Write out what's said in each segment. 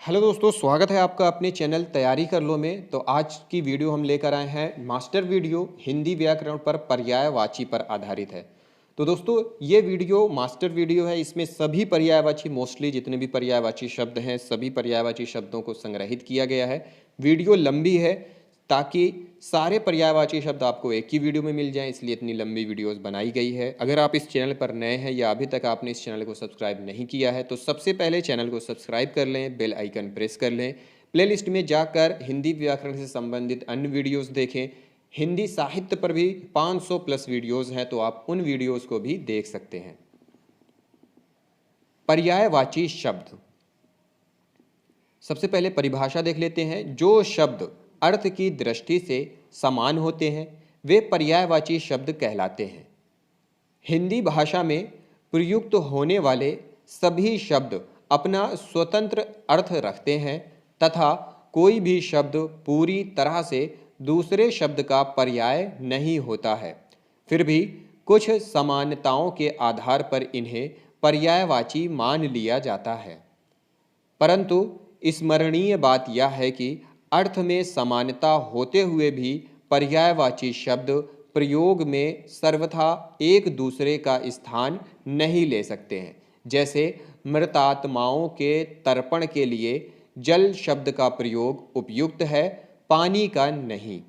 Hello दोस्तों, स्वागत है आपका अपने चैनल तैयारी कर लो में। तो आज की वीडियो हम लेकर आए हैं मास्टर वीडियो हिंदी व्याकरण पर पर्यायवाची पर आधारित है। तो दोस्तों ये वीडियो मास्टर वीडियो है, इसमें सभी पर्यायवाची मोस्टली जितने भी पर्यायवाची शब्द हैं सभी पर्यायवाची शब्दों को संग्रहित किया गया है। वीडियो लंबी है ताकि सारे पर्यायवाची शब्द आपको एक ही वीडियो में मिल जाएं, इसलिए इतनी लंबी वीडियोस बनाई गई है। अगर आप इस चैनल पर नए हैं या अभी तक आपने इस चैनल को सब्सक्राइब नहीं किया है तो सबसे पहले चैनल को सब्सक्राइब कर लें, बेल आइकन प्रेस कर लें, प्लेलिस्ट में जाकर हिंदी व्याकरण से संबंधित अन्य वीडियोस देखें। हिंदी साहित्य पर भी 500 प्लस वीडियोस हैं, तो आप उन वीडियोस को भी देख सकते हैं। पर्यायवाची शब्द, सबसे पहले परिभाषा देख लेते हैं। जो शब्द अर्थ की दृष्टि से समान होते हैं वे पर्यायवाची शब्द कहलाते हैं। हिंदी भाषा में प्रयुक्त होने वाले सभी शब्द अपना स्वतंत्र अर्थ रखते हैं तथा कोई भी शब्द पूरी तरह से दूसरे शब्द का पर्याय नहीं होता है। फिर भी कुछ समानताओं के आधार पर इन्हें पर्यायवाची मान लिया जाता है, परंतु स्मरणीय बात यह है कि अर्थ में समानता होते हुए भी पर्यायवाची शब्द प्रयोग में सर्वथा एक दूसरे का स्थान नहीं ले सकते हैं। जैसे मृतात्माओं के तर्पण के लिए जल शब्द का प्रयोग उपयुक्त है, पानी का नहीं।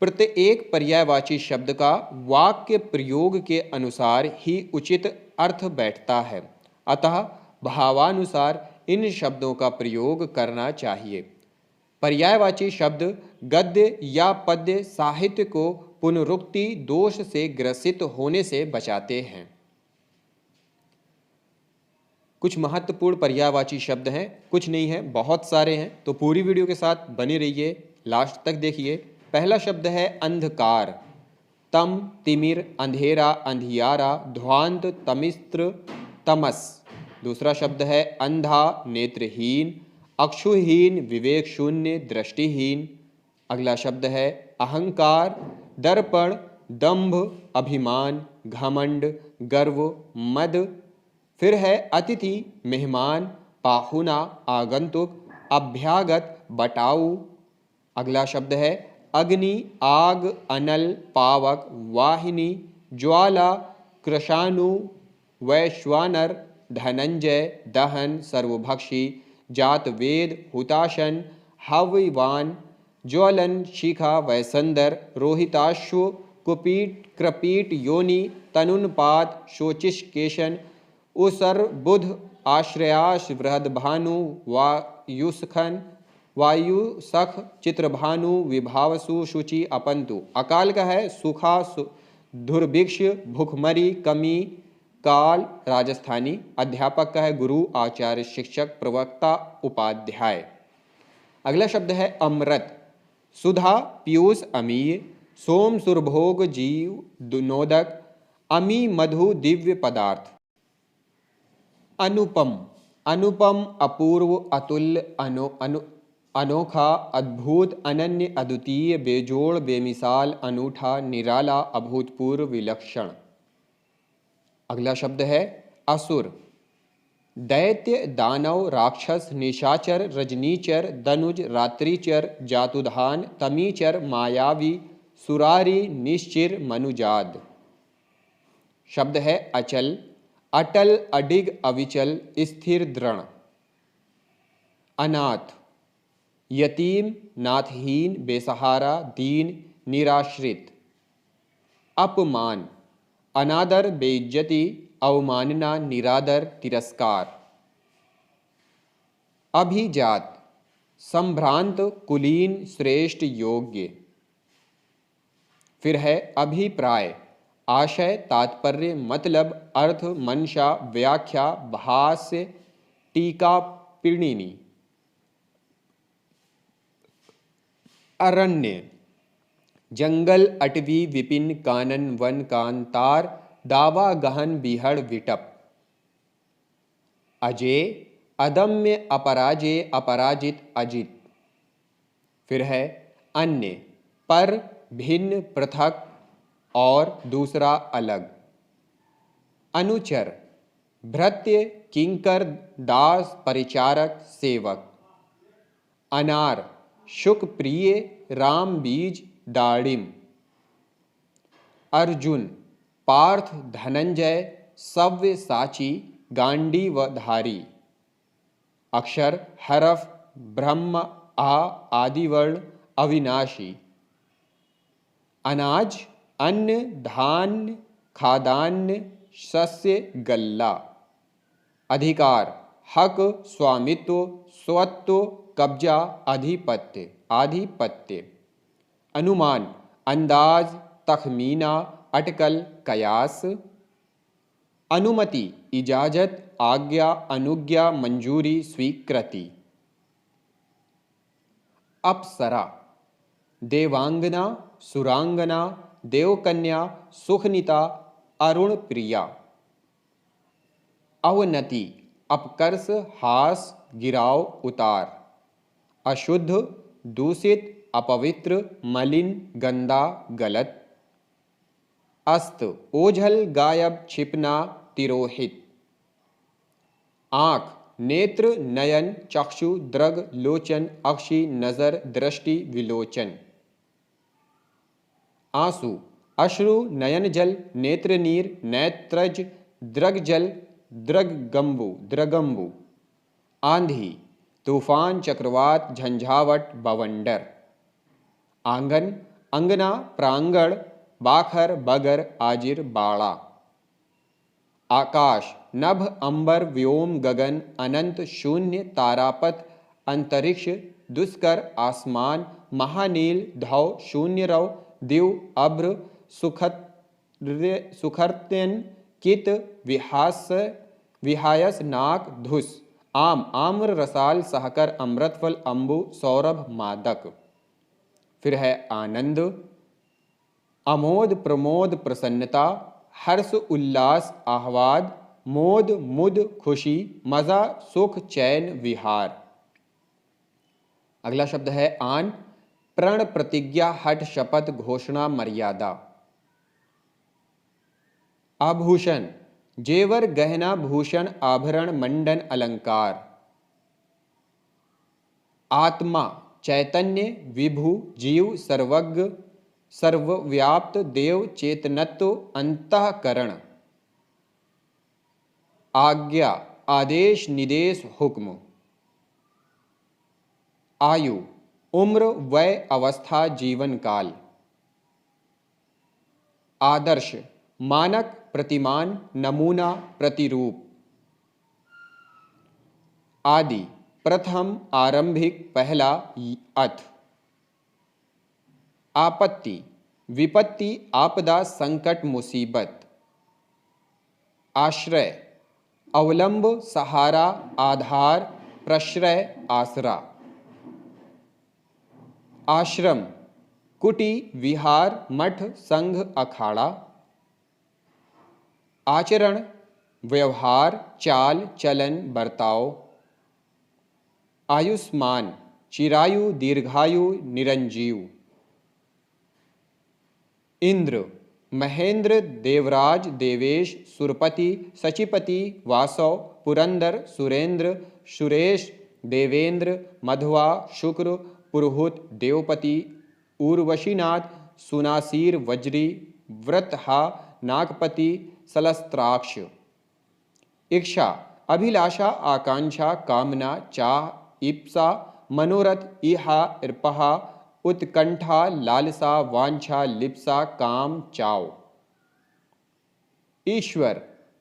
प्रत्येक पर्यायवाची शब्द का वाक्य प्रयोग के अनुसार ही उचित अर्थ बैठता है, अतः भावानुसार इन शब्दों का प्रयोग करना चाहिए। पर्यायवाची शब्द गद्य या पद्य साहित्य को पुनरुक्ति दोष से ग्रसित होने से बचाते हैं। कुछ महत्वपूर्ण पर्यायवाची शब्द हैं, कुछ नहीं है, बहुत सारे हैं, तो पूरी वीडियो के साथ बने रहिए, लास्ट तक देखिए। पहला शब्द है अंधकार। तम, तिमिर, अंधेरा, अंधियारा, ध्वांत, तमिस्त्र, तमस। दूसरा शब्द है अंधा, नेत्रहीन, अक्षुहीन, विवेक शून्य, दृष्टिहीन। अगला शब्द है अहंकार, दर्पण, दंभ, अभिमान, घमंड, गर्व, मद। फिर है अतिथि, मेहमान, पाहुना, आगंतुक, अभ्यागत, बटाऊ। अगला शब्द है अग्नि, आग, अनल, पावक, वाहिनी, ज्वाला, कृशाणु, वैश्वानर, धनंजय, दहन, सर्वभक्षी, जातवेद, हुताशन, हविवान, ज्वलन, शिखा, वैसंदर, रोहिताश्व, कुपीट, कृपीट, योनि, तनुन्पात, शोचिष्केशन, उसर, बुध, आश्रयाश, बृहदभानु, वायुसखन, वायुसख, चित्रभानु, विभावसु, शुचि, अपंतु। अकाल का है सुखा, दुर्भिक्ष, भुखमरी, कमी, काल, राजस्थानी। अध्यापक का है गुरु, आचार्य, शिक्षक, प्रवक्ता, उपाध्याय। अगला शब्द है अमृत। सुधा, पीयूष, अमीय, सोम, सुरभोग, जीव, नोदक, अमी, मधु, दिव्य पदार्थ। अनुपम, अनुपम, अपूर्व, अतुल्य, अनोखा, अद्भुत, अनन्य, अद्वितीय, बेजोड़, बेमिसाल, अनूठा, निराला, अभूतपूर्व, विलक्षण। अगला शब्द है असुर। दैत्य, दानव, राक्षस, निशाचर, रजनीचर, दनुज, रात्रिचर, जातुधान, तमीचर, मायावी, सुरारी, निश्चिर, मनुजाद। शब्द है अचल, अटल, अडिग, अविचल, स्थिर, दृढ़। अनाथ, यतीम, नाथहीन, बेसहारा, दीन, निराश्रित। अपमान, अनादर, बेइज्जती, अवमानना, निरादर, तिरस्कार। अभिजात, संभ्रांत, कुलीन, श्रेष्ठ, योग्य। फिर है अभिप्राय, आशय, तात्पर्य, मतलब, अर्थ, मंशा, व्याख्या, भाष्य, टीका, पीणिनी। अरण्य, जंगल, अटवी, विपिन, कानन, वन, कांतार, दावा, गहन, बिहड़, विटप। अजेय, अदम्य, अपराजेय, अपराजित, अजित। फिर है अन्य, पर, भिन्न, पृथक और दूसरा अलग। अनुचर, भृत्य किंकर दास परिचारक सेवक। अनार शुक प्रिय राम बीज दाड़िम। अर्जुन पार्थ धनंजय सव्य साची गांडीवधारी। अक्षर हरफ ब्रह्म आ आदिवर्ण अविनाशी। अनाज अन्न धान्य खाद्यान्न शस्य गल्ला। अधिकार हक स्वामित्व स्वत्व कब्जा आधिपत्य आधिपत्य। अनुमान अंदाज तखमीना अटकल कयास। अनुमति इजाजत आज्ञा अनुज्ञा मंजूरी स्वीकृति। अप्सरा देवांगना सुरांगना देवकन्या सुखनिता अरुण प्रिया। अवनति अपकर्ष हास गिराव उतार। अशुद्ध दूषित अपवित्र मलिन गंदा गलत। अस्त ओझल गायब छिपना तिरोहित। आँख नेत्र नयन चक्षु दृग लोचन अक्षि नजर दृष्टि विलोचन। आंसू अश्रु नयन जल नेत्र नीर नेत्रज दृगजल द्रगंबु। आंधी तूफान चक्रवात झंझावट बवंडर। आंगन अंगना प्रांगण बाखर बगर आजिर बाड़ा। आकाश नभ अंबर व्योम गगन अनंत शून्य तारापथ अंतरिक्ष दुष्कर आसमान महानील धौ शून्य रव दिव अभ्र सुखर्त्यन कित विहायस नाक धुस। आम आम्र रसाल सहकर अमृतफल अंबु सौरभ मादक। फिर है आनंद अमोद प्रमोद प्रसन्नता हर्ष उल्लास आह्लाद मोद मुद खुशी मजा सुख चैन विहार। अगला शब्द है आन प्रण प्रतिज्ञा हठ शपथ घोषणा मर्यादा। आभूषण जेवर गहना भूषण आभरण मंडन अलंकार। आत्मा चैतन्य विभु जीव सर्वज्ञ सर्वव्याप्त देव चेतनत्व अंतःकरण। आज्ञा आदेश निदेश हुक्म। आयु उम्र वय अवस्था जीवन काल। आदर्श मानक प्रतिमान नमूना प्रतिरूप। आदि प्रथम आरंभिक पहला अथ। आपत्ति विपत्ति आपदा संकट मुसीबत। आश्रय अवलंब सहारा आधार प्रश्रय आसरा। आश्रम कुटी विहार मठ संघ अखाड़ा। आचरण व्यवहार चाल चलन बर्ताव। आयुष्मान चिरायु दीर्घायु निरंजीव। इंद्र महेंद्र देवराज देवेश सुरपति सचिपति वासव पुरंदर सुरेंद्र सुरेश देवेंद्र मध्वा शुक्र पुरोहित देवपति उर्वशीनाथ सुनासीर वज्री व्रतहा नागपति सलस्त्राक्ष। इच्छा अभिलाषा आकांक्षा कामना चाह इप्सा मनोरथ इहा इर्पहा उत्कंठा लालसा वांछा लिप्सा काम चाव। ईश्वर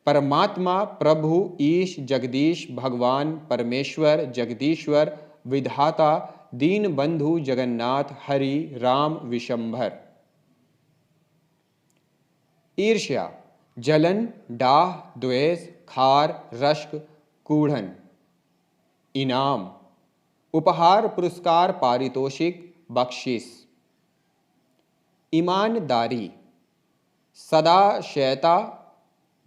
परमात्मा प्रभु ईश जगदीश भगवान परमेश्वर जगदीश्वर विधाता दीन बंधु जगन्नाथ हरि राम विशंभर। ईर्ष्या जलन डाह द्वेष खार रश्क कूढ़न। इनाम उपहार पुरस्कार पारितोषिक बख्शिश। ईमानदारी सदाशयता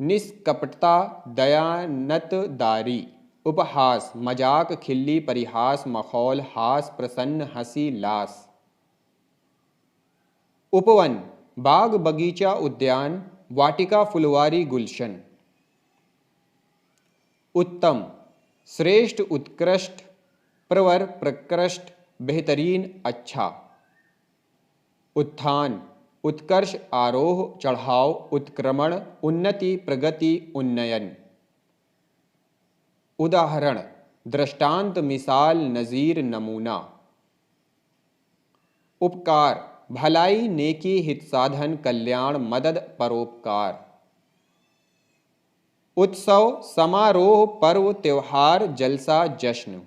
निष्कपटता दयानतदारी। उपहास मजाक खिल्ली परिहास मखौल हास प्रसन्न हंसी लास। उपवन बाग बगीचा उद्यान वाटिका फुलवारी गुलशन। उत्तम, श्रेष्ठ, उत्कृष्ट, प्रवर, प्रकृष्ट, बेहतरीन, अच्छा। उत्थान, उत्कर्ष, आरोह, चढ़ाव, उत्क्रमण, उन्नति, प्रगति, उन्नयन। उदाहरण, दृष्टांत, मिसाल, नज़ीर, नमूना। उपकार, भलाई, नेकी, हित साधन, कल्याण, मदद, परोपकार। उत्सव, समारोह, पर्व, त्योहार, जलसा, जश्न।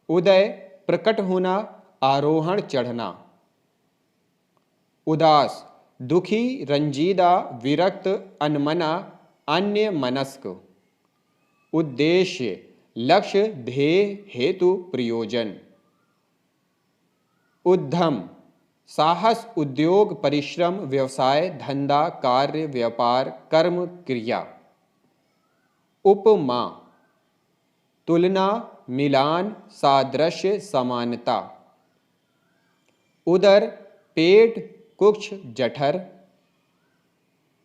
उदय, प्रकट होना, आरोहण, चढ़ना। उदास, दुखी, रंजीदा, विरक्त, अनमना, अन्य मनस्क। उद्देश्य, लक्ष्य, ध्येय, हेतु, प्रयोजन। उद्यम, साहस, उद्योग, परिश्रम, व्यवसाय, धंधा, कार्य, व्यापार, कर्म, क्रिया। उपमा, तुलना, मिलान, सादृश्य, समानता। उदर, पेट, कुक्ष, जठर।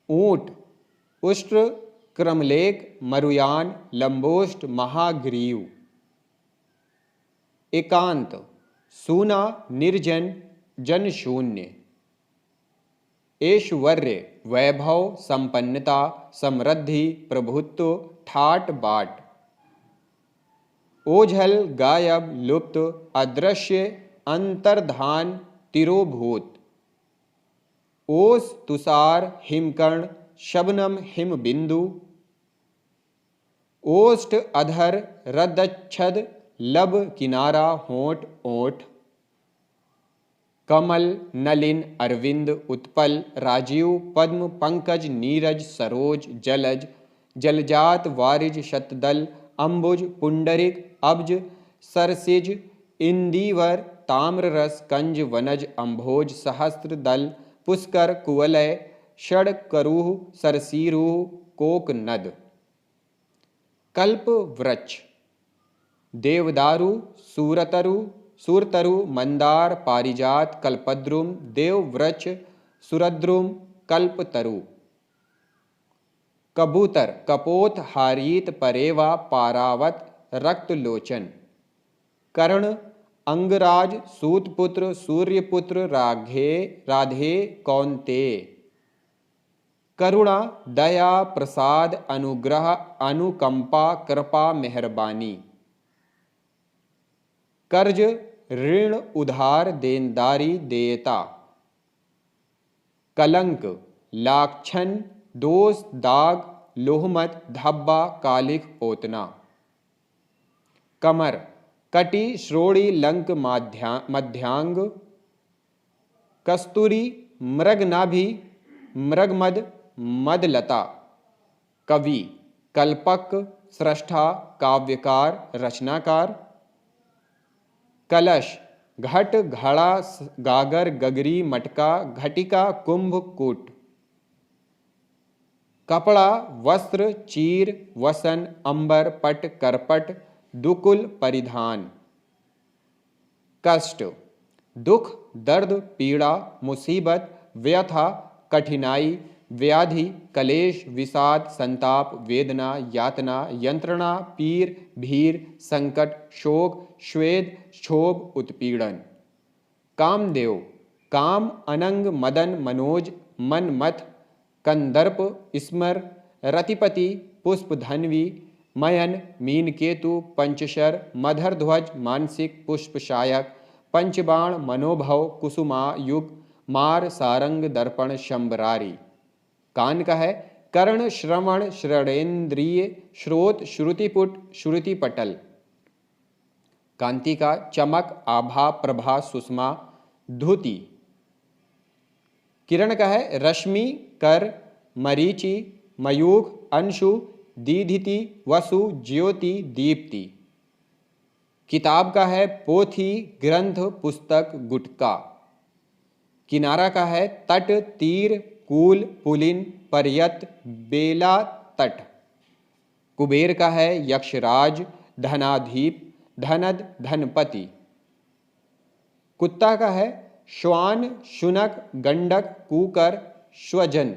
ऊंट, उष्ट्र, क्रमलेख, मरुयान, लंबोष्ट, महाग्रीव। एकांत, सूना, निर्जन, जनशून्य। ऐश्वर्य, वैभव, संपन्नता, समृद्धि, प्रभुत्व, ठाट बाट। ओझल, गायब, लुप्त, अदृश्य, अंतर्धान, तिरोभूत। ओस, तुषार, हिमकर्ण, शबनम, हिमबिंदु। ओष्ठ, अधर, रदच्छद, लब, किनारा, होंठ, ओठ। कमल, नलिन, अरविंद, उत्पल, राजीव, पद्म, पंकज, नीरज, सरोज, जलज, जलजात, वारिज, शतदल, अंबुज, पुंडरिक, अब्ज, सरसिज, इंदीवर, ताम्ररस, कंज, वनज, अंभोज, सहस्त्र दल, पुष्कर, कुवलय, षडकरूह, सरसीरूह, कोकनद। कल्प वृक्ष, देवदारु, सूरतरु, मंदार, पारिजात, कल्पद्रुम, देववृक्ष, सुरद्रुम, कल्पतरु। कबूतर, कपोत, हारीत, परेवा, पारावत, रक्तलोचन। कर्ण, अंगराज, सूतपुत्र, सूर्यपुत्र, राधे, कौन्तेय। करुणा, दया, प्रसाद, अनुग्रह, अनुकंपा, कृपा, मेहरबानी। कर्ज, ऋण, उधार, देनदारी, देयता। कलंक, लाक्षण, दोष, दाग, लोहमत, धब्बा, कालिख, पोतना। कमर, कटी, श्रोणी, लंक, मध्यांग। कस्तूरी, मृगनाभि, मृगमद, मदलता। कवि, कल्पक, सृष्टा, काव्यकार, रचनाकार। कलश, घट, घड़ा, गागर, गगरी, मटका, घटिका, कुंभ, कूट। कपड़ा, वस्त्र, चीर, वसन, अंबर, पट, करपट, दुकुल, परिधान। कष्ट, दुख, दर्द, पीड़ा, मुसीबत, व्यथा, कठिनाई, व्याधि, कलेश, विषाद, संताप, वेदना, यातना, यंत्रणा, पीर, भीर, संकट, शोक, स्वेद, क्षोभ, उत्पीड़न। कामदेव, काम, अनंग, मदन, मनोज, मनमथ, कंदर्प, स्मर, रतिपति, पुष्प, धन्वी, मयन, मीनकेतु, पंचशर, मधरध्वज, मानसिक, पुष्पशायक, पंचबाण, मनोभव, कुसुमायुग, मार, सारंग, दर्पण, शंबरारी। कान का है कर्ण, श्रवण, श्रवणेन्द्रिय, श्रोत, श्रुतिपुट, श्रुतिपटल। कांति का चमक, आभा, प्रभा, सुषमा, धुति। किरण का है रश्मि, कर, मरीचि, मयूख, अंशु, दीधिति, वसु, ज्योति, दीप्ति। किताब का है पोथी, ग्रंथ, पुस्तक, गुटका। किनारा का है तट, तीर, कूल, पुलिन, पर्यत, बेला, तट। कुबेर का है यक्षराज, धनाधीप, धनद, धनपति। कुत्ता का है श्वान, शुनक, गंडक, कूकर, स्वजन।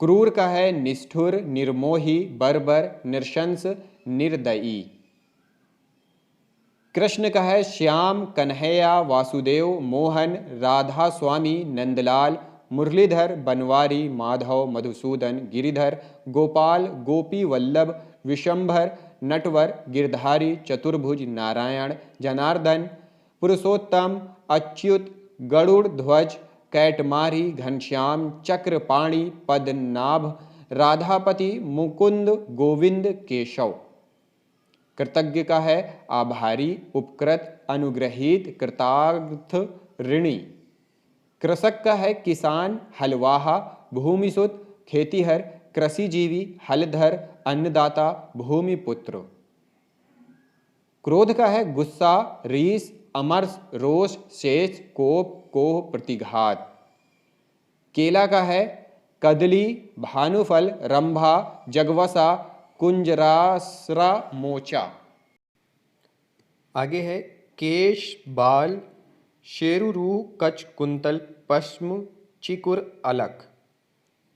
क्रूर का है निष्ठुर, निर्मोही, बर्बर, नृशंस, निर्दयी। कृष्ण का है श्याम, कन्हैया, वासुदेव, मोहन, राधा स्वामी, नंदलाल, मुरलीधर, बनवारी, माधव, मधुसूदन, गिरिधर, गोपाल, गोपी वल्लभ, विशंभर, नटवर, गिरधारी, चतुर्भुज, नारायण, जनार्दन, पुरुषोत्तम, अच्युत, गरुड़ ध्वज, कैटमारी, घनश्याम, चक्रपाणि, पद्मनाभ, राधापति, मुकुंद, गोविंद, केशव। कृतज्ञ का है आभारी, उपकृत, अनुग्रहित, कृतार्थ, ऋणी। कृषक का है किसान, हलवाहा, भूमिसुत, खेतीहर, कृषिजीवी, हलधर, अन्नदाता, भूमिपुत्र। क्रोध का है गुस्सा, रीस, अमर्ष, रोष, शेष, कोप, कोह, प्रतिघात। केला का है कदली, भानुफल, रंभा, जगवसा, कुंजरासरा, मोचा। आगे है केश, बाल, शेरुरू, कच, कुंतल, पश्म, चिकुर, अलक।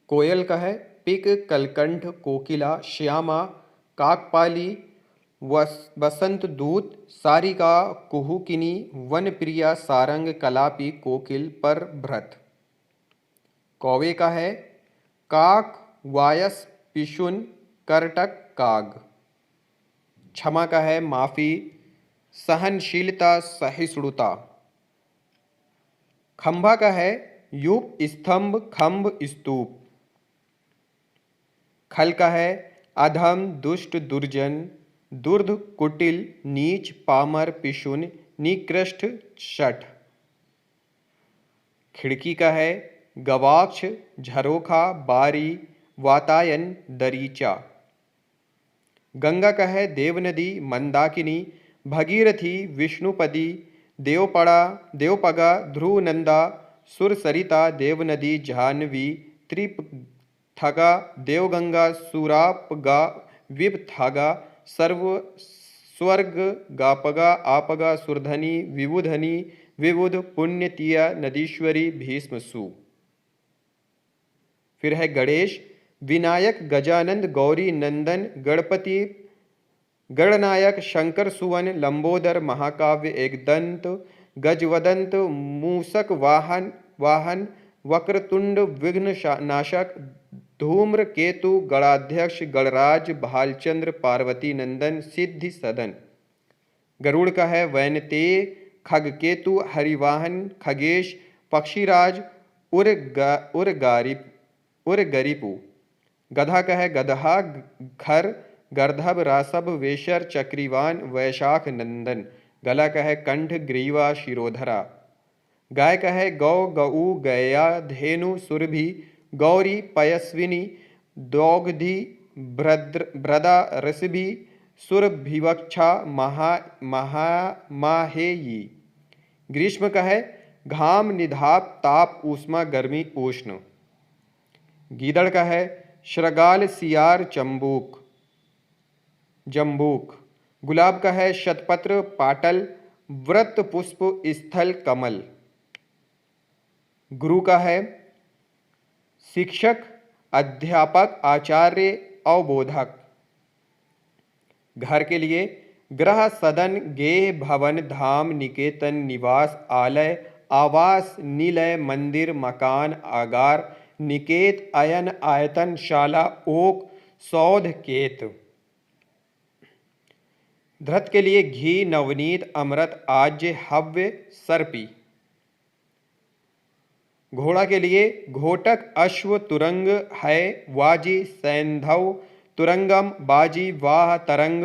कोयल का है पिक, कलकंठ, कोकिला, श्यामा, काकपाली, बसंत दूत, सारिका, कुहुकिनी, वनप्रिया, सारंग, कलापी, कोकिल, पर भ्रत। कौवे का है काक, वायस, पिशुन, करटक, काग। क्षमा का है माफी, सहनशीलता, सहिष्णुता। खंभा का है यूप, स्तंभ, खंभ, स्तूप। खल का है अधम, दुष्ट, दुर्जन, दुर्ध, कुटिल, नीच, पामर, पिशुन, निकृष्ट, शठ। खिड़की का है गवाक्ष, झरोखा, बारी, वातायन, दरीचा। गंगा का है देवनदी, मंदाकिनी, भगीरथी, विष्णुपदी, देवपड़ा, देवपगा, ध्रुवनंदा, सुरसरिता, देवनदी, जाह्नवी, त्रिपथगा, देवगंगा, सुरापगा, विपथगा, सर्व, स्वर्ग, गापगा, आपगा, सुरधनी, विबुधनी, विबुध, पुण्यतिया, नदीश्वरी, भीष्मसु। फिर है गणेश, विनायक, गजानंद, गौरी, नंदन, गणपति, गणनायक, शंकर सुवन, लंबोदर, महाकाव्य, एकदंत, गजवदंत, मूसक वाहन, वक्रतुंड, विघ्न नाशक, धूम्र केतु, गणाध्यक्ष, गणराज, भालचंद्र, पार्वती नंदन, सिद्धि सदन। गरुड़ का है वैनतेय, खगकेतु, हरिवाहन, खगेश, पक्षीराज, उरगरिपु। गधा का है गदहा, खर, गर्धभ, रासभ, वेशर, चक्रीवान, वैशाख नंदन। गला का है कंठ, ग्रीवा, शिरोधरा। गाय का है गौ, गऊ, गया, धेनु, सुरभि, गौरी, पयस्विनी, दौग्धी, ब्रदा, ऋषभि, सुरभिवक्षा, माहेयी। ग्रीष्म का है घाम, निधाप, ताप, ऊष्मा, गर्मी, उष्ण। गीदड़ का है श्रगाल, सियार, जम्बूक। गुलाब का है शतपत्र, पाटल, व्रत, पुष्प, स्थल, कमल। गुरु का है शिक्षक, अध्यापक, आचार्य, अवबोधक। घर के लिए गृह, सदन, गेह, भवन, धाम, निकेतन, निवास, आलय, आवास, निलय, मंदिर, मकान, आगार, निकेत, अयन, आयतन, शाला, ओक, सौध, केत। धृत के लिए घी, नवनीत, अमृत, आज्य, हव्य, सर्पी। घोड़ा के लिए घोटक, अश्व, तुरंग, है, वाजी, सैंधव, तुरंगम, बाजी, वाह, तरंग,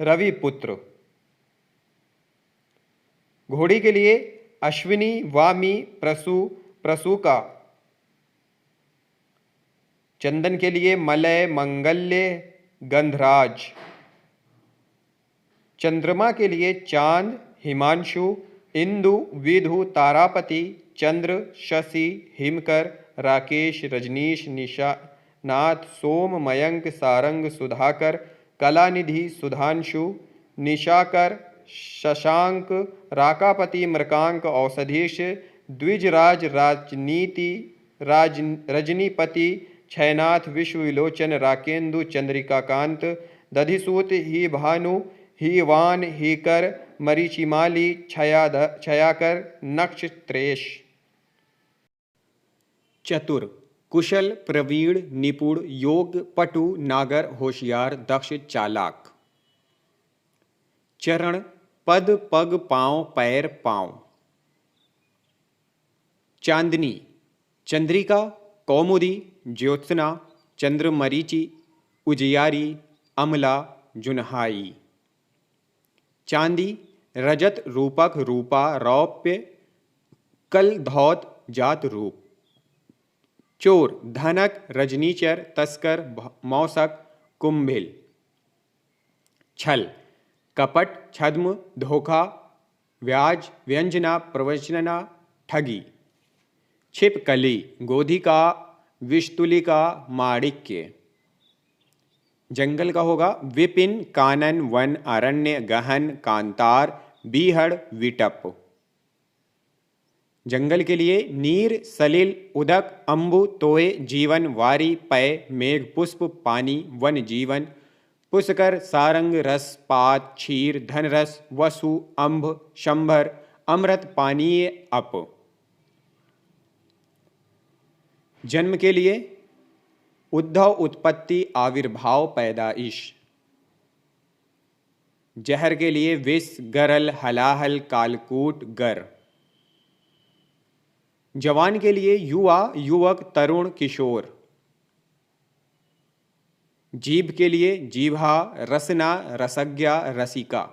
रविपुत्र। घोड़ी के लिए अश्विनी, वामी, प्रसु, प्रसूका। चंदन के लिए मलय, मंगल्य, गंधराज। चंद्रमा के लिए चांद, हिमांशु, इंदु, विधु, तारापति, चंद्र, शशि, हिमकर, राकेश, रजनीश, निशानाथ, सोम, मयंक, सारंग, सुधाकर, कलानिधि, सुधांशु, निशाकर, शशांक, राकापति, मृकांक, औषधीश, द्विजराज, रजनीपति, क्षयनाथ विश्वविलोचन राकेन्दु चंद्रिकाकांत दधिसूत ही भानु ही वान ही कर मरीचिमाली छयाकर नक्षत्रेश। चतुर कुशल प्रवीण निपुण योग्य पटु नागर होशियार दक्ष चालाक। चरण पद पग पांव पैर पांव। चांदनी चंद्रिका कौमुदी ज्योत्सना चंद्रमरीचि उजियारी अमला जुनहाई। चांदी रजत रूपक रूपा रौप्य कल धौत जात रूप। चोर धनक रजनीचर तस्कर मौसक कुंभिल। छल कपट छद्म धोखा व्याज व्यंजना प्रवचना ठगी। छिपकली गोधिका विषतुलिका माणिक्य। जंगल का होगा विपिन कानन वन अरण्य गहन कांतार बीहड़ विटप। जंगल के लिए नीर सलिल उदक अंबु तोय जीवन वारी पय मेघ पुष्प पानी वन जीवन पुष्कर सारंग रस पात क्षीर धनरस वसु अंभ शंभर अमृत पानीय अप। जन्म के लिए उद्धव उत्पत्ति आविर्भाव पैदाइश। जहर के लिए विष गरल हलाहल कालकूट गर। जवान के लिए युवा युवक तरुण किशोर। जीभ के लिए जीभा रसना रसज्ञा रसिका।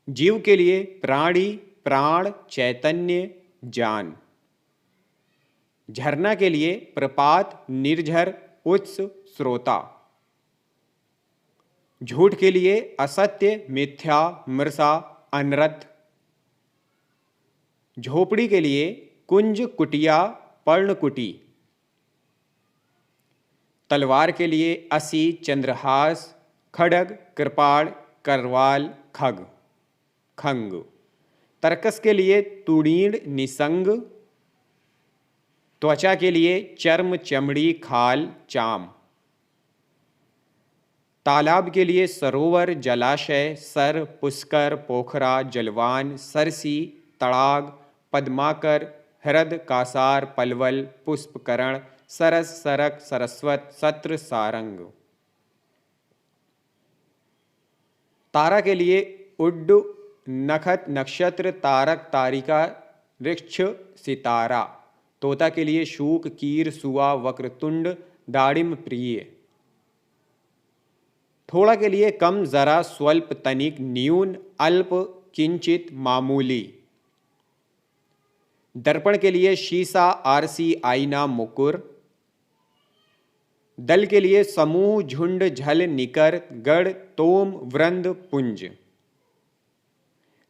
जीव के लिए प्राणी प्राण चैतन्य जान। झरना के लिए प्रपात निर्झर उत्स श्रोता। झूठ के लिए असत्य मिथ्या मृषा अनर्थ। झोपड़ी के लिए कुंज कुटिया पर्णकुटी। तलवार के लिए असी चंद्रहास खड़ग कृपाण करवाल खग खंग। तर्कस के लिए तुड़ीण निसंग। त्वचा के लिए चर्म चमड़ी खाल चाम। तालाब के लिए सरोवर जलाशय सर पुष्कर पोखरा जलवान सरसी तड़ाग पद्माकर हृद कासार पलवल पुष्पकरण सरस सरक सरस्वत सत्र सारंग। तारा के लिए उड्ड नखत नक्षत्र तारक तारिका वृक्ष सितारा। तोता के लिए शूक कीर सुआ वक्रतुंड दाड़िम प्रिय। थोड़ा के लिए कम जरा स्वल्प तनिक न्यून अल्प किंचित मामूली। दर्पण के लिए शीशा आरसी आईना मुकुर। दल के लिए समूह झुंड झल निकर गढ़ तोम वृंद पुंज।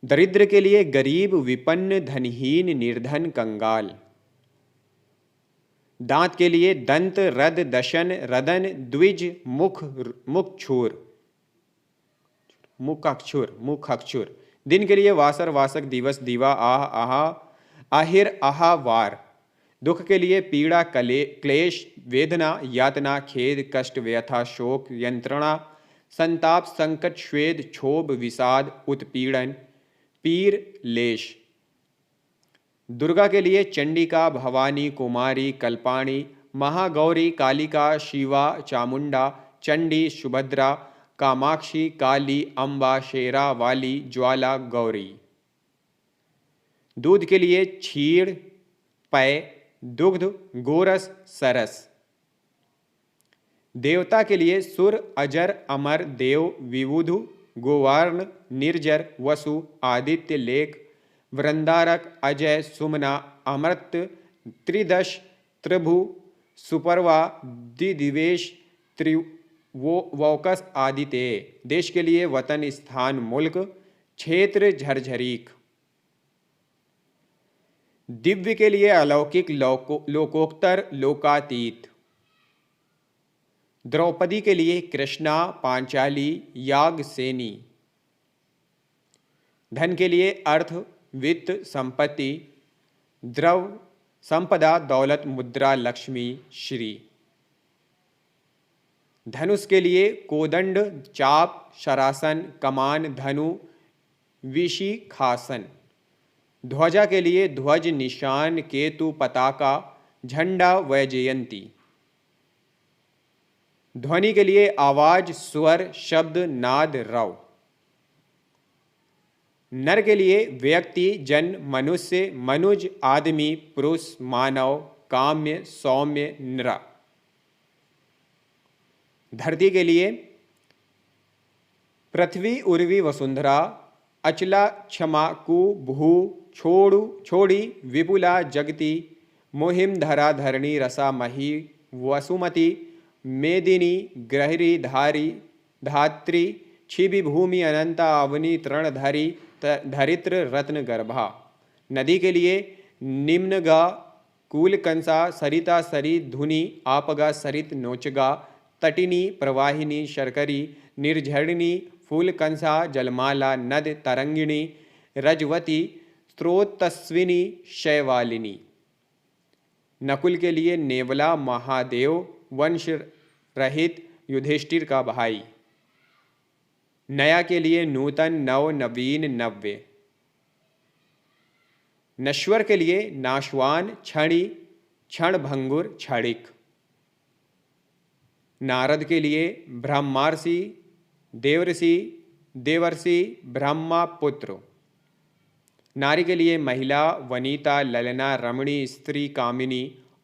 दरिद्र के लिए गरीब विपन्न धनहीन निर्धन कंगाल। दांत के लिए दंत रद दशन रदन द्विज मुखक्षुर मुखक्षुर। दिन के लिए वासर वासक दिवस दिवा आह आहा आहिर आहा वार। दुख के लिए पीड़ा क्लेश वेदना यातना खेद कष्ट व्यथा शोक यंत्रणा संताप संकट श्वेद क्षोभ विषाद उत्पीड़न पीर लेश। दुर्गा के लिए चंडिका भवानी कुमारी कल्पाणी महागौरी कालिका शिवा चामुंडा चंडी सुभद्रा कामाक्षी काली अम्बा शेरा वाली ज्वाला गौरी। दूध के लिए क्षीर पय दुग्ध गोरस सरस। देवता के लिए सुर अजर अमर देव विबुधु गोवार्ण निर्जर वसु आदित्य लेख वृंदारक अजय सुमना अमृत त्रिदश त्रिभु सुपर्वा दिदिवेश त्रिवोकस आदित्य। देश के लिए वतन स्थान मुल्क क्षेत्र झरझरीक। दिव्य के लिए अलौकिक लोकोत्तर लोकातीत। द्रौपदी के लिए कृष्णा पांचाली यागसेनी। धन के लिए अर्थ वित्त संपत्ति द्रव संपदा, दौलत, मुद्रा, लक्ष्मी, श्री। धनुष के लिए कोदंड, चाप, शरासन, कमान, धनु, विशिखासन। ध्वजा के लिए ध्वज, निशान, केतु, पताका, झंडा, वैजयंती। ध्वनि के लिए आवाज, स्वर, शब्द, नाद, रव। नर के लिए व्यक्ति, जन, मनुष्य, मनुज, आदमी, पुरुष, मानव, काम्य, सौम्य, नृ। धरती के लिए पृथ्वी, उर्वी, वसुंधरा, अचला, क्षमा, कु, भू, छोड़ी, विपुला, जगती, मुहिम, धरा, धरणी, रसा, मही, वसुमती, मेदिनी, ग्रहरी, धारी, धात्री, क्षिबि, भूमि, अनंता, अवनी, तृणधारी, धरित्र, रत्न, गर्भा। नदी के लिए निम्नगा, कूलकंसा, सरिता, सरी, धुनी, आपगा, सरित, नोचगा, तटिनी, प्रवाहिनी, शर्करी, निर्झरिणी, फूलकंसा, जलमाला, नद, तरंगिणी, रजवती, स्रोतस्विनी, शैवालिनी। नकुल के लिए नेवला, महादेव, वंश रहित, युधिष्ठिर का भाई। नया के लिए नूतन, नव, नवीन, नव्य। नश्वर के लिए नाशवान, क्षणी, क्षणभंगुर, क्षणिक। नारद के लिए ब्रह्मार्षि, देवर्षि, देवर्षि, ब्रह्मा पुत्र। नारी के लिए महिला, वनिता, ललना, रमणी, स्त्री, कामिनी,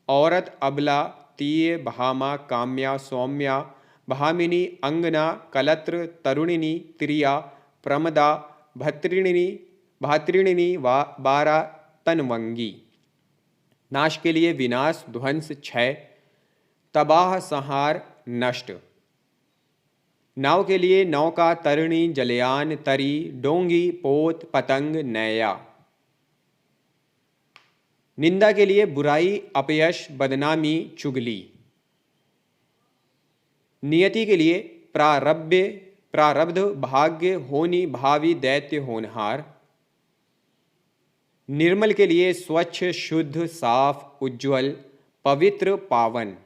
औरत, अबला, तीय, भामा, काम्या, सौम्या, भामिनी, अंगना, कलत्र, तरुणिनी, त्रिया, प्रमदा, भातृणिनी, बारा, तनवंगी। नाश के लिए विनाश, ध्वंस, क्षय, तबाह, संहार, नष्ट। नाव के लिए नौका, तरिणी, जलयान, तरी, डोंगी, पोत, पतंग, नैया। निंदा के लिए बुराई, अपयश, बदनामी, चुगली। नियति के लिए प्रारब्ध, भाग्य, होनी, भावी, दैत्य, होनहार। निर्मल के लिए स्वच्छ, शुद्ध, साफ, उज्ज्वल, पवित्र, पावन।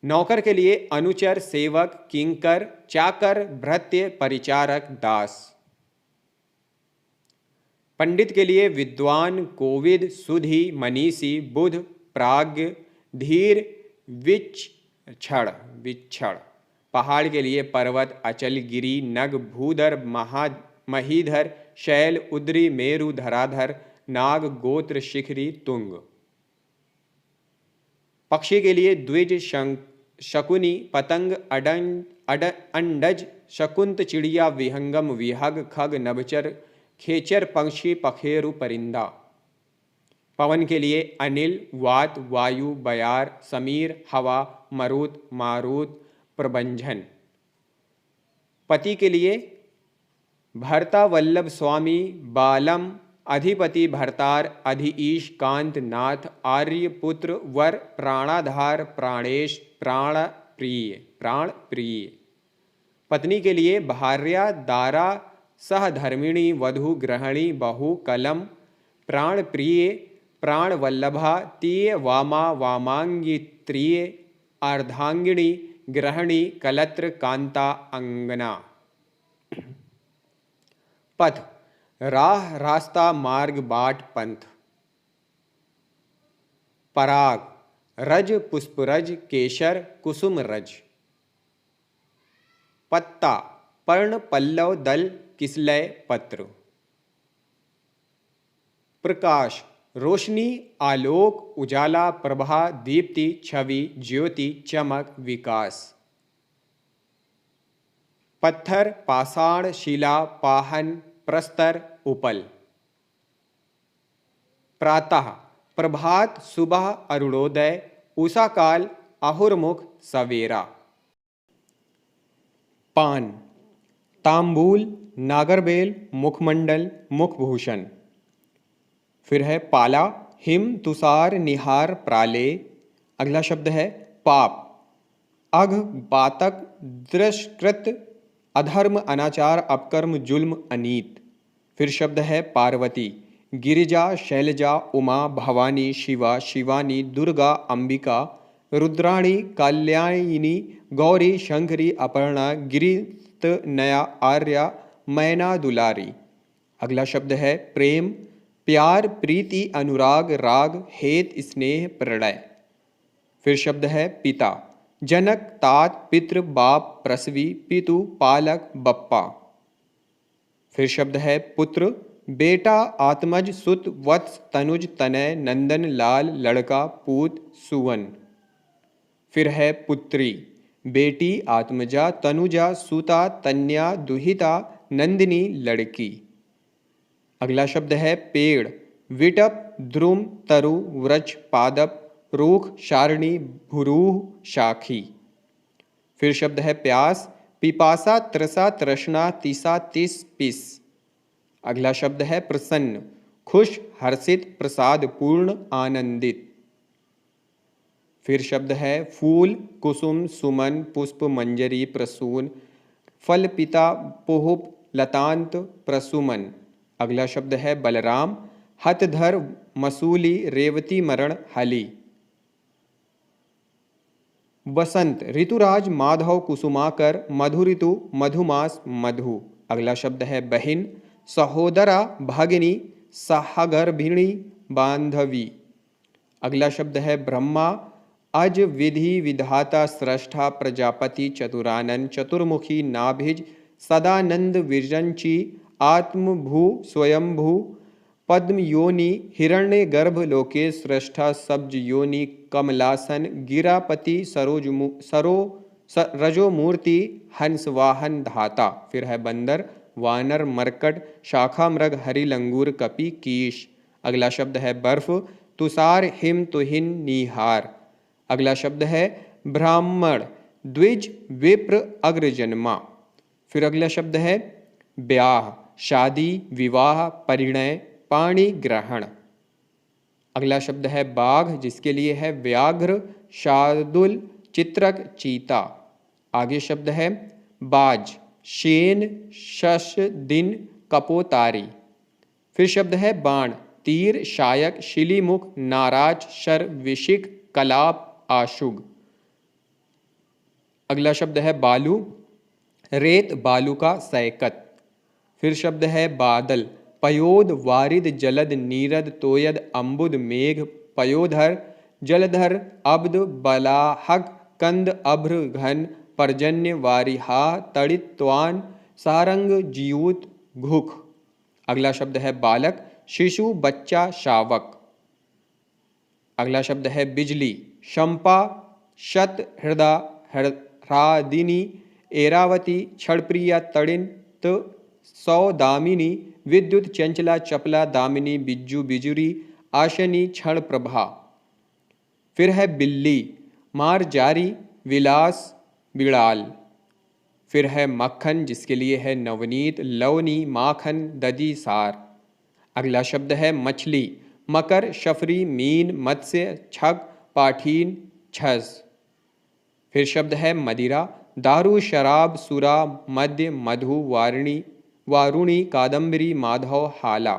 नौकर के लिए अनुचर, सेवक, किंकर, चाकर, भृत्य, परिचारक, दास। पंडित के लिए विद्वान, कोविद, सुधी, मनीषी, बुध, प्राज्ञ, धीर, विक्षण। पहाड़ के लिए पर्वत, अचल, गिरि, नग, भूधर, महीधर, शैल, उद्री, मेरु, धराधर, नाग, गोत्र, शिखरी, तुंग। पक्षी के लिए द्विज, शकुनी, पतंग, अंडज, शकुंत, चिड़िया, विहंगम, विहग, खग, नभचर, खेचर, पक्षी, पखेरु, परिंदा। पवन के लिए अनिल, वात, वायु, बयार, समीर, हवा, मरुत, मारुत, प्रभंजन। पति के लिए भर्ता, वल्लभ, स्वामी, बालम, अधिपति, भरतार, अधिईश, कांत, नाथ, आर्य, पुत्र, वर, प्राणाधार, प्राणेश, प्राण प्रिय। पत्नी के लिए भार्या, दारा, सहधर्मिणी, वधु, गृहिणी, बहु, कलम, प्राण प्रिय, प्राण वल्लभा, तीय, वामा, वामांगी, त्रिय, अर्धांगिणी, गृहिणी, कलत्र, कांता, अंगना। पथ, राह, रास्ता, मार्ग, बाट, पंथ। पराग, रज, पुष्परज, केशर, कुसुम रज। पत्ता, पर्ण, पल्लव, दल, किसलय, पत्र। प्रकाश, रोशनी, आलोक, उजाला, प्रभा, दीप्ति, छवि, ज्योति, चमक, विकास। पत्थर, पाषाण, शिला, पाहन, प्रस्तर, उपल। प्रातः, प्रभात, सुबह, अरुणोदय, उषाकाल, अहुर्मुख, सवेरा। पान, तांबूल, नागरबेल, मुखमंडल, मुखभूषण। फिर है पाला, हिम, तुषार, निहार, प्राले। अगला शब्द है पाप, अघ, पातक, दुष्कृत, अधर्म, अनाचार, अपकर्म, जुल्म, अनीत। फिर शब्द है पार्वती, गिरिजा, शैलजा, उमा, भवानी, शिवा, शिवानी, दुर्गा, अंबिका, रुद्राणी, कल्याणिनी, गौरी, शंकरी, अपर्णा, गिरित, नया, आर्या, मैना, दुलारी। अगला शब्द है प्रेम, प्यार, प्रीति, अनुराग, राग, हेत, स्नेह, प्रणय। फिर शब्द है पिता, जनक, तात, पितृ, बाप, प्रसवी, पितु, पालक, बप्पा। फिर शब्द है पुत्र, बेटा, आत्मज, सुत, वत्स, तनुज, तनय, नंदन, लाल, लड़का, पूत, सुवन। फिर है पुत्री, बेटी, आत्मजा, तनुजा, सुता, तन्या, दुहिता, नंदिनी, लड़की। अगला शब्द है पेड़, विटप, द्रुम, तरु, वृक्ष, पादप, रूख, शारणी, भुरूह, शाखी। फिर शब्द है प्यास, पिपासा, त्रसा, तृष्णा, तिसा, तिस, पिस। अगला शब्द है प्रसन्न, खुश, हर्षित, प्रसाद पूर्ण, आनंदित। फिर शब्द है फूल, कुसुम, सुमन, पुष्प, मंजरी, प्रसून, फल, पिता, पुहुप, लतांत, प्रसुमन। अगला शब्द है बलराम, हथधर, मसूली, रेवती, मरण, हली। बसंत, ऋतुराज, माधव, कुसुमाकर, मधु ऋतु, मधुमास, मधु। अगला शब्द है बहिन, सहोदरा, भगिनी, सहगर्भिणी, बांधवी। अगला शब्द है ब्रह्मा, अज, विधि, विधाता, स्रष्टा, प्रजापति, चतुरानन, चतुर्मुखी, नाभिज, सदानंद, विरंची, आत्मभू, स्वयंभू, पद्म योनि, हिरण्य गर्भ, लोकेश, स्रष्टा, सब्ज योनि, कमलासन, गिरापति, रजोमूर्ति, हंसवाहन, धाता। फिर है बंदर, वानर, मरकट, शाखा मृग, हरि, लंगूर, कपि, कीश। अगला शब्द है बर्फ, तुषार, हिम, तुहिन, नीहार। अगला शब्द है ब्राह्मण, द्विज, विप्र, अग्रजन्मा। फिर अगला शब्द है ब्याह, शादी, विवाह, परिणय, पाणी ग्रहण। अगला शब्द है बाघ, जिसके लिए है व्याघ्र, शार्दुल, चित्रक, चीता। आगे शब्द है बाज, शेन, शश, दिन, कपोतारी। फिर शब्द है बाण, तीर, शायक, शिलीमुख, नाराज, शर, विशिक, कलाप, आशुग। अगला शब्द है बालू, रेत, बालूका, सैकत। फिर शब्द है बादल, पयोद, वारिद, जलद, नीरद, तोयद, अम्बुद, मेघ, पयोधर, जलधर, अब्द, बलाहक, कंद, अभ्र, घन, पर्जन्य, वारिहा, तड़ित, त्वान, सारंग, जीऊत, घुख। अगला शब्द है बालक, शिशु, बच्चा, शावक। अगला शब्द है बिजली, शंपा, शत, हृदय, ह्रादिनी, एरावती, क्षणप्रिया, तड़ित, सौदामिनी, विद्युत, चंचला, चपला, दामिनी, बिज्जू, बिजुरी, आशनी, क्षण प्रभा। फिर है बिल्ली, मारजारी, विलास, बिड़ाल। फिर है मक्खन, जिसके लिए है नवनीत, लवनी, माखन, दधी, सार। अगला शब्द है मछली, मकर, शफरी, मीन, मत्स्य, छग, पाठीन, छस। फिर शब्द है मदिरा, दारू, शराब, सुरा, मद्य, मधु, वारुणी, कादम्बरी, माधव, हाला।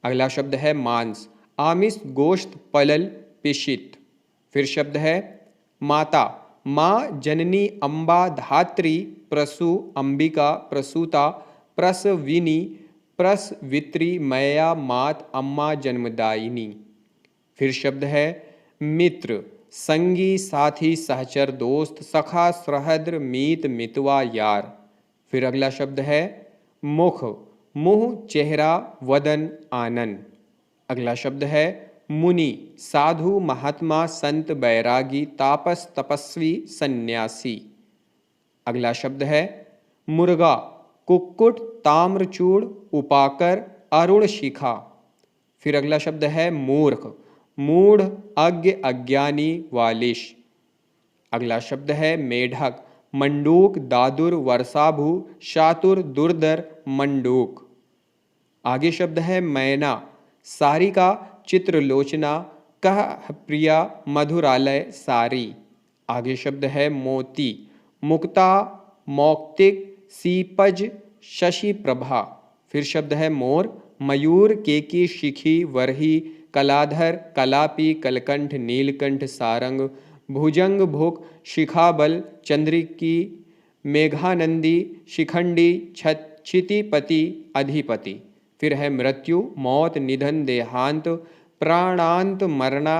अगला शब्द है मांस, आमिष, गोश्त, पलल, पिशित। फिर शब्द है माता, माँ, जननी, अम्बा, धात्री, प्रसु, अंबिका, प्रसूता, प्रसविनी, प्रसवित्री, मैया, मात, अम्मा, जन्मदायिनी। फिर शब्द है मित्र, संगी, साथी, सहचर, दोस्त, सखा, सहद्र, मीत, मितवा, यार। फिर अगला शब्द है मुख, मुंह, चेहरा, वदन, आनन। अगला शब्द है मुनि, साधु, महात्मा, संत, बैरागी, तापस, तपस्वी, सन्यासी। अगला शब्द है मुर्गा, कुक्कुट, ताम्रचूड़, उपाकर, अरुण शिखा। फिर अगला शब्द है मूर्ख, मूढ़, अज्ञ, अज्ञानी, वालिश। अगला शब्द है मेढक, मंडूक, दादुर, वर्षाभू, शातुर, दुर्धर, मंडूक। आगे शब्द है मैना, सारिका, चित्रलोचना, कह, प्रिया, मधुरालय, सारी। आगे शब्द है मोती, मुक्ता, मौक्तिक, सीपज, शशि प्रभा। फिर शब्द है मोर, मयूर, केकी, शिखी, वरही, कलाधर, कलापी, कलकंठ, नीलकंठ, सारंग, भुजंग, भुक, शिखाबल, चंद्रिकी, मेघानंदी, शिखंडी, क्षितिपति, अधिपति। फिर है मृत्यु, मौत, निधन, देहांत, प्राणांत, मरना,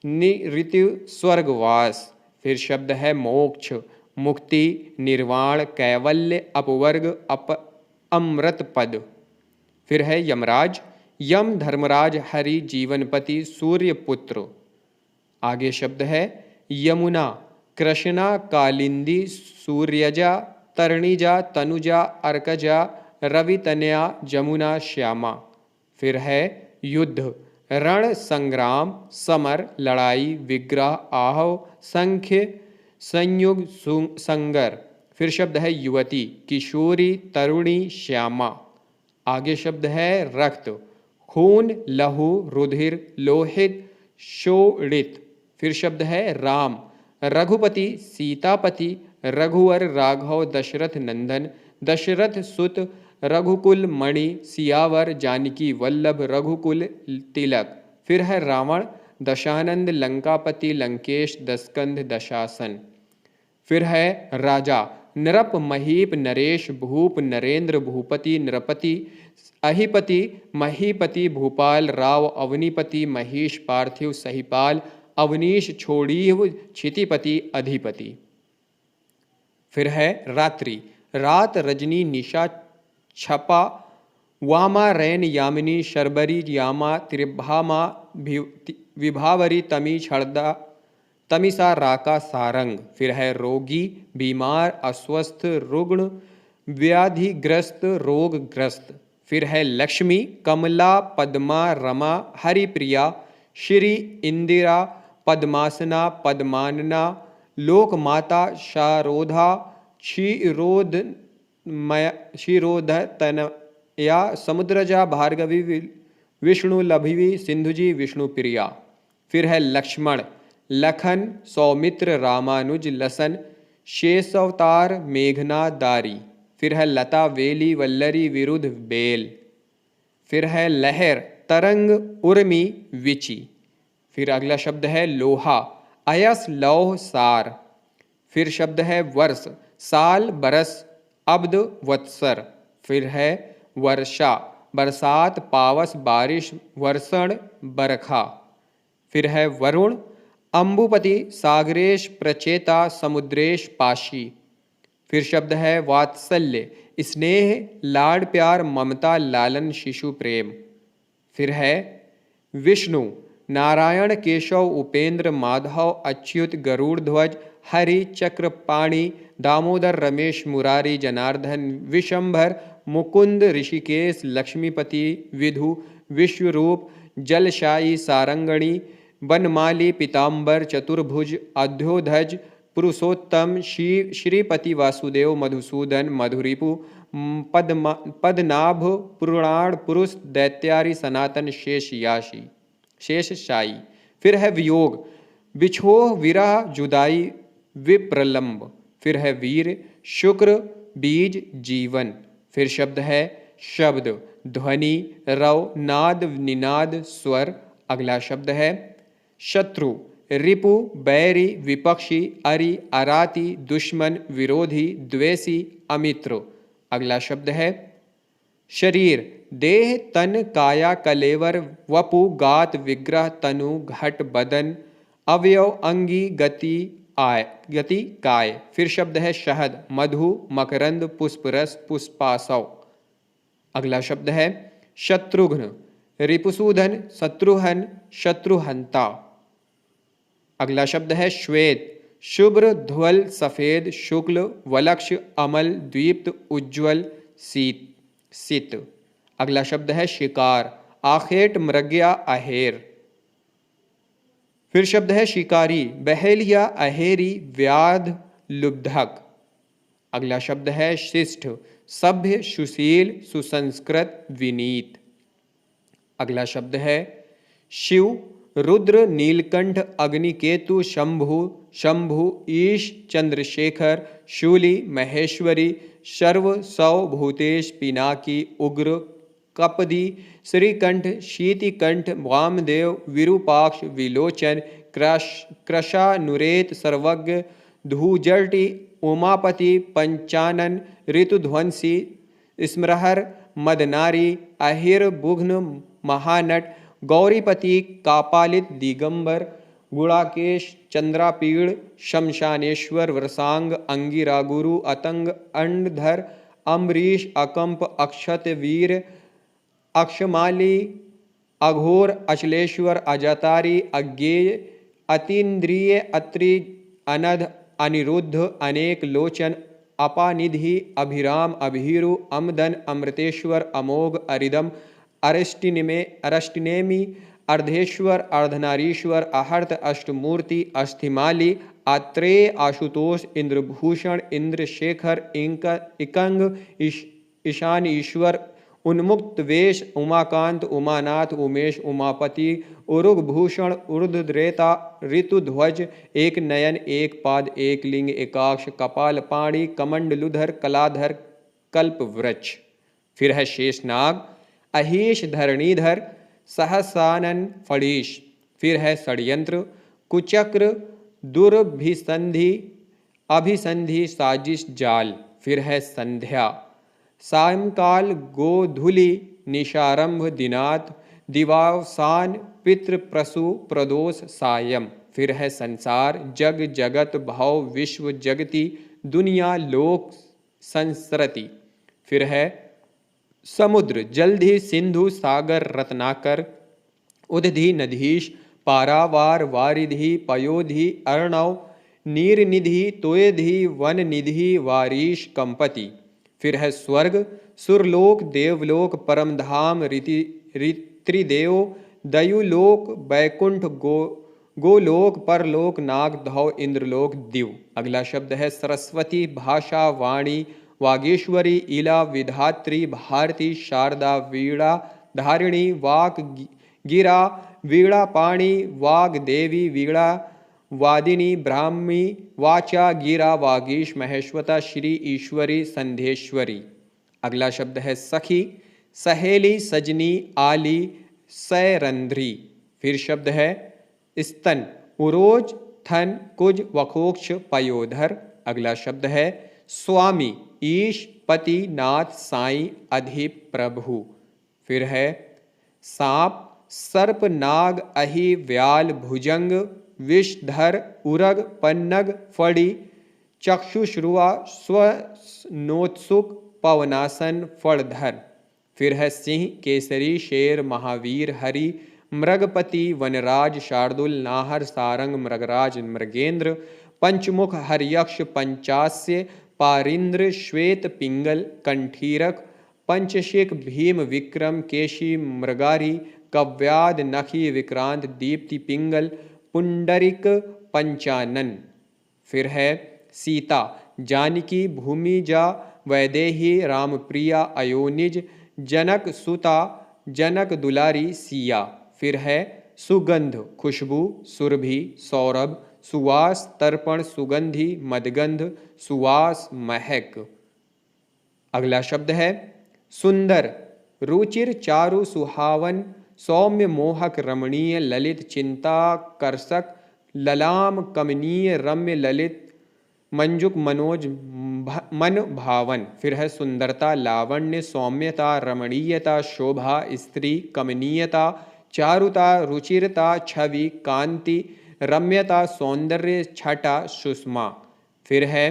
निऋत्यु, स्वर्गवास। फिर शब्द है मोक्ष, मुक्ति, निर्वाण, कैवल्य, अपवर्ग, अमृत पद। फिर है यमराज, यम, धर्मराज, हरि, जीवनपति, सूर्यपुत्र। आगे शब्द है यमुना, कृष्णा, कालिंदी, सूर्यजा, तरणिजा, तनुजा, अर्कजा, रवितनया, जमुना, श्यामा। फिर है युद्ध, रण, संग्राम, समर, लड़ाई, विग्रह, आहव, संख्य, संयुग, संगर। फिर शब्द है युवती, किशोरी, तरुणी, श्यामा। आगे शब्द है रक्त, खून, लहू, रुधिर, लोहित, शोणित। फिर शब्द है राम, रघुपति, सीतापति, रघुवर, राघव, दशरथ नंदन, दशरथ सुत, रघुकुल मणि, सियावर, जानकी वल्लभ, रघुकुल तिलक। फिर है रावण, दशानंद, लंकापति, लंकेश, दशकंध, दशासन। फिर है राजा, नृप, महीप, नरेश, भूप, नरेंद्र, भूपति, नृपति, अहिपति, महीपति, भूपाल, राव, अवनीपति, महेश, पार्थिव, सहीपाल, अवनीश, छोड़ीव, क्षितिपति, अधिपति। फिर है रात्रि, रात, रजनी, निशा, छपा, वामा, रैन, यामिनी, शर्बरी, यामा, त्रिभामा, विभावरी, तमी, छड़दा, तमिसा, राका, सारंग। फिर है रोगी, बीमार, अस्वस्थ, रुग्ण, व्याधिग्रस्त, रोगग्रस्त। फिर है लक्ष्मी, कमला, पद्मा, रमा, हरिप्रिया, श्री, इंदिरा, पद्मासना, पद्मानना, लोकमाता, शारोधा, क्षीरोधतनया, समुद्रजा, भार्गवी, विष्णुलभिवी, सिंधुजी, विष्णुप्रिया। फिर है लक्ष्मण, लखन, सौमित्र, रामानुज, लसन, शेषावतार, मेघना, दारी। फिर है लता, वेली, वल्लरी, विरुद्ध, बेल। फिर है लहर, तरंग, उर्मी, विचि। फिर अगला शब्द है लोहा, अयस, लौह, सार। फिर शब्द है वर्ष, साल, बरस, अब्द, वत्सर। फिर है वर्षा, बरसात, पावस, बारिश, वर्षण, बरखा। फिर है वरुण, अंबुपति, सागरेश, प्रचेता, समुद्रेश, पाशी। फिर शब्द है वात्सल्य, स्नेह, लाड, प्यार, ममता, लालन, शिशु प्रेम। फिर है विष्णु, नारायण, केशव, उपेंद्र, माधव, अच्युत, गरुड़ ध्वज, हरि, चक्रपाणि, दामोदर, रमेश, मुरारी, जनार्दन, विशंभर, मुकुंद, ऋषिकेश, लक्ष्मीपति, विधु, विश्वरूप, जलशायी, सारंगणी, बनमाली, पीताम्बर, चतुर्भुज, अध्योधज, पुरुषोत्तम, श्रीपति, वासुदेव, मधुसूदन, मधुरिपु, पद्मनाभ, पुराण पुरुष, दैत्यारी, सनातन, शेषशायी। फिर है वियोग, बिछोह, विरह, जुदाई, विप्रलंब। फिर है वीर, शुक्र, बीज, जीवन। फिर शब्द है शब्द, ध्वनि, रव, नाद, निनाद, स्वर। अगला शब्द है शत्रु, रिपु, बैरी, विपक्षी, अरि, अराती, दुश्मन, विरोधी, द्वेषी, अमित्र। अगला शब्द है शरीर, देह, तन, काया, कलेवर, वपु, गात, विग्रह, तनु, घट, बदन, अवयव, अंगी, गति, काय। फिर शब्द है शहद, मधु, मकरंद, पुष्परस, पुष्पासव। अगला शब्द है शत्रुघ्न, रिपुसूदन, शत्रुहन, शत्रुहंता। अगला शब्द है श्वेत, शुभ्र, ध्वल, सफेद, शुक्ल, वलक्ष, अमल, दीप्त, उज्ज्वल, सित। अगला शब्द है शिकार, आखेट, मृग्या, अहेर। फिर शब्द है शिकारी, बहेलिया, अहेरी, व्याध, लुब्धक। अगला शब्द है शिष्ट, सभ्य, सुशील, सुसंस्कृत, विनीत। अगला शब्द है शिव, रुद्र, नीलकंठ, अग्निकेतु, शंभु, ईश, चंद्रशेखर, शूली, महेश्वरी, सर्व, सौ, भूतेश, पिनाकी, उग्र, कपदी, श्रीकंठ, शीतिकंठ, वामदेव, विरूपाक्ष, विलोचन, कृशानुरेत, सर्वज्ञ, धूजटी, उमापति, पंचानन, ऋतुध्वंसी, स्मृहर, मदनारी, अहिर्बुघ्न, महानट, गौरीपति, कापालित, दिगंबर, गुड़ाकेश, चंद्रापीड़, शमशानेश्वर, वृषांग, अंगिरा, गुरु, अतंग, अंडधर, अम्बरीश, अकंप, अक्षत, वीर, अक्षमाली, अघोर, अचलेश्वर, अजातारी, अज्ञेय, अतीन्द्रिय, अत्रि, अनध, अनिरुद्ध, अनेक लोचन, अपानिधि, अभिराम, अभीरु, अमदन, अमृतेश्वर, अमोघ, अरिदम, अरष्टिनेमि, अर्धेश्वर, अर्धनारीश्वर, आहर्त, अष्टमूर्ति, अस्थिमाली, आत्रेय, आशुतोष, इंद्रभूषण, इंद्रशेखर, इकंग, ईशान ईश्वर, उन्मुक्त वेश, उमाकांत, उमानाथ, उमेश, उमापति, उरुगभूषण, ऊर्ध्वरेता, ऋतुध्वज, एक नयन, एक पाद, एक लिंग, एकाक्ष, कपाल, पाणी, कमंडलुधर, कलाधर, कल्पवृक्ष। फिर है शेषनाग, अहीश, धरणीधर, सहसानन, फणीश। फिर है षड्यंत्र, कुचक्र, दुर्भिसंधि, अभिसंधि, साजिश, जाल। फिर है संध्या, सायंकाल, गोधूलि, निशारंभ, दिनात, दिवावसान, पितृ, प्रसु, प्रदोष, सायं। फिर है संसार, जग, जगत, भाव, विश्व, जगति, दुनिया, लोक, संसरति। फिर है समुद्र, जलधि, सिंधु, सागर, रत्नाकर, उदधि, नधीश, पारावार, वारिधि, पयोधि, अर्णव, नीरनिधि, तोयधि, वननिधि, वारीश, कंपति। फिर है स्वर्ग, सुरलोक, देवलोक, परमधाम, ऋत्रिदेव, दयुलोक, बैकुंठ, गोलोक, परलोक, नाग, धौ, इंद्रलोक, दिव। अगला शब्द है सरस्वती, भाषा, वाणी, वागेश्वरी, इला, विधात्री, भारती, शारदा, वीणा धारिणी, वाक, गिरा, वीणा पाणी, वाग देवी, वीणा वादिनी, ब्राह्मी, वाचा, गिरा, वागीश, महेश्वता, श्री, ईश्वरी, संधेश्वरी। अगला शब्द है सखी, सहेली, सजनी, आली, सैरंध्री। फिर शब्द है स्तन, उरोज, थन, कुज, वक्षोक्ष, पयोधर। अगला शब्द है स्वामी, ईश, पति, नाथ, साईं, अधिप, प्रभु। फिर है सांप, सर्प, नाग, अहि, व्याल, भुजंग, विषधर, उरग, पन्नग, फड़ी, चक्षुश्रुआ, स्वनोत्सुक, पवनासन, फलधर। फिर है सिंह, केसरी, शेर, महावीर, हरि, मृगपति, वनराज, शार्दुल, नाहर, सारंग, मृगराज, मृगेंद्र, पंचमुख, हर्यक्ष, पंचास्य, पारिंद्र, श्वेत, पिंगल, कंठीरक, पंचशिक, भीम, विक्रम, केशी, मृगारी, कव्याद, नखी, विक्रांत, दीप्ति, पिंगल, पुंडरिक, पंचानन। फिर है सीता, जानकी, भूमिजा, वैदेही, रामप्रिया, अयोनिज, जनक सुता, जनक दुलारी, सिया। फिर है सुगंध, खुशबू, सुरभि, सौरभ, सुवास, तर्पण, सुगंधि, मदगंध, सुवास, महक। अगला शब्द है सुंदर, रुचिर, चारु, सुहावन, सौम्य, मोहक, रमणीय, ललित, चिंताकर्षक, ललाम, कमनीय, रम्य, ललित, मंजुक, मनोज, मन भावन। फिर है सुंदरता, लावण्य, सौम्यता, रमणीयता, शोभा, स्त्री, कमनीयता, चारुता, रुचिरता, छवि, कांति, रम्यता, सौंदर्य, छटा, सुषमा। फिर है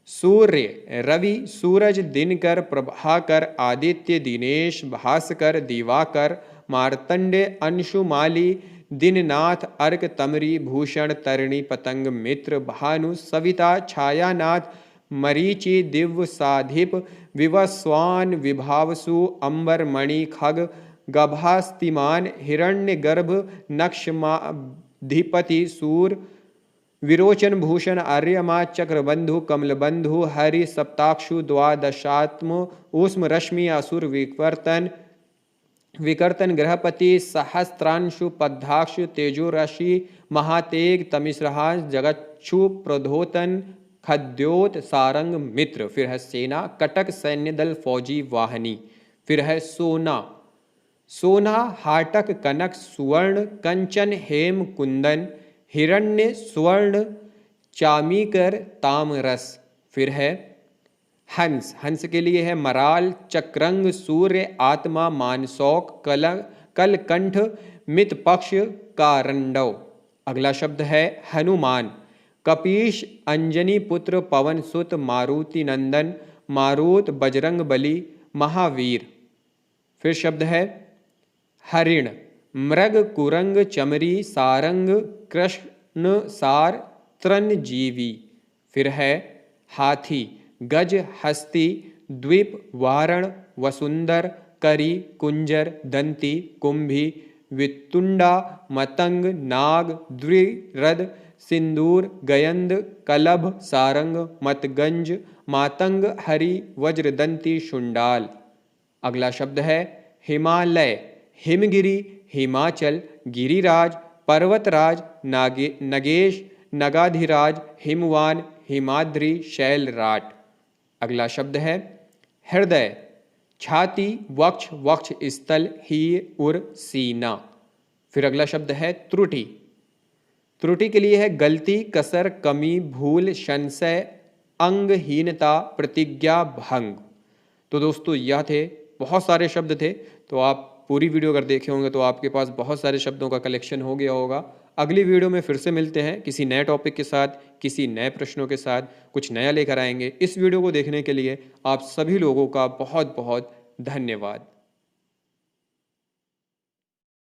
सूर्य, रवि, सूरज, दिनकर, प्रभाकर, आदित्य, दिनेश, भास्कर, दिवाकर, मार्तंडे, अंशुमाली, दिननाथ, अर्क, तमरी, भूषण, तरिणी, पतंग, मित्र, भानु, सविता, छायानाथ, मरीचि, दिव्य, साधिप, विवस्वान, विभावसु, अंबर, मणि, खग, गभास्तिमान, हिरण्यगर्भ, नक्षमाधिपति, सूर, विरोचन, भूषण, आर्यमा, चक्रबंधु, कमलबंधु, हरि, सप्ताक्षु, द्वादशात्म, ऊष्म, रश्मि, असुर, विकर्तन, गृहपति, सहस्त्रांशु, पद्धाक्षु, तेजोराशि, महातेग, तमिश्रहास, जगच्छु, प्रधोतन, खद्योत, सारंग, मित्र। फिर है सेना, कटक, सैन्य दल, फौजी, वाहनी। फिर है सोना, सोना, हाटक, कनक, सुवर्ण, कंचन, हेम, कुंदन, हिरण्य, स्वर्ण, चामीकर, तामरस। फिर है हंस, हंस के लिए है मराल, चक्रंग, सूर्य, आत्मा, मानसौक, कलकंठ, मितपक्ष, कारंडव। अगला शब्द है हनुमान, कपीश, अंजनी पुत्र, पवन सुत, मारुति नंदन, मारुत, बजरंग बली, महावीर। फिर शब्द है हरिण, मृग, कुरंग, चमरी, सारंग, कृष्ण, सार, तृणजीवी। फिर है हाथी, गज, हस्ती, द्वीप, वारण, वसुंदर, करी, कुंजर, दंती, कुंभी, वितुंडा, मतंग, नाग, द्विरद, सिंदूर, गयंद, कलभ, सारंग, मतगंज, मातंग, हरि, वज्रदंती, शुंडाल। अगला शब्द है हिमालय, हिमगिरी, हिमाचल, गिरिराज, पर्वतराज, नगेश, नगाधिराज, हिमवान, हिमाद्री, शैलराट। अगला शब्द है हृदय, छाती, वक्ष, वक्ष स्थल, ही, उर, सीना। फिर अगला शब्द है त्रुटि, त्रुटि के लिए है गलती, कसर, कमी, भूल, संशय, अंगहीनता, प्रतिज्ञा, भंग। तो दोस्तों यह थे, बहुत सारे शब्द थे, तो आप पूरी वीडियो अगर देखे होंगे तो आपके पास बहुत सारे शब्दों का कलेक्शन हो गया होगा। अगली वीडियो में फिर से मिलते हैं किसी नए टॉपिक के साथ, किसी नए प्रश्नों के साथ, कुछ नया लेकर आएंगे। इस वीडियो को देखने के लिए आप सभी लोगों का बहुत बहुत धन्यवाद।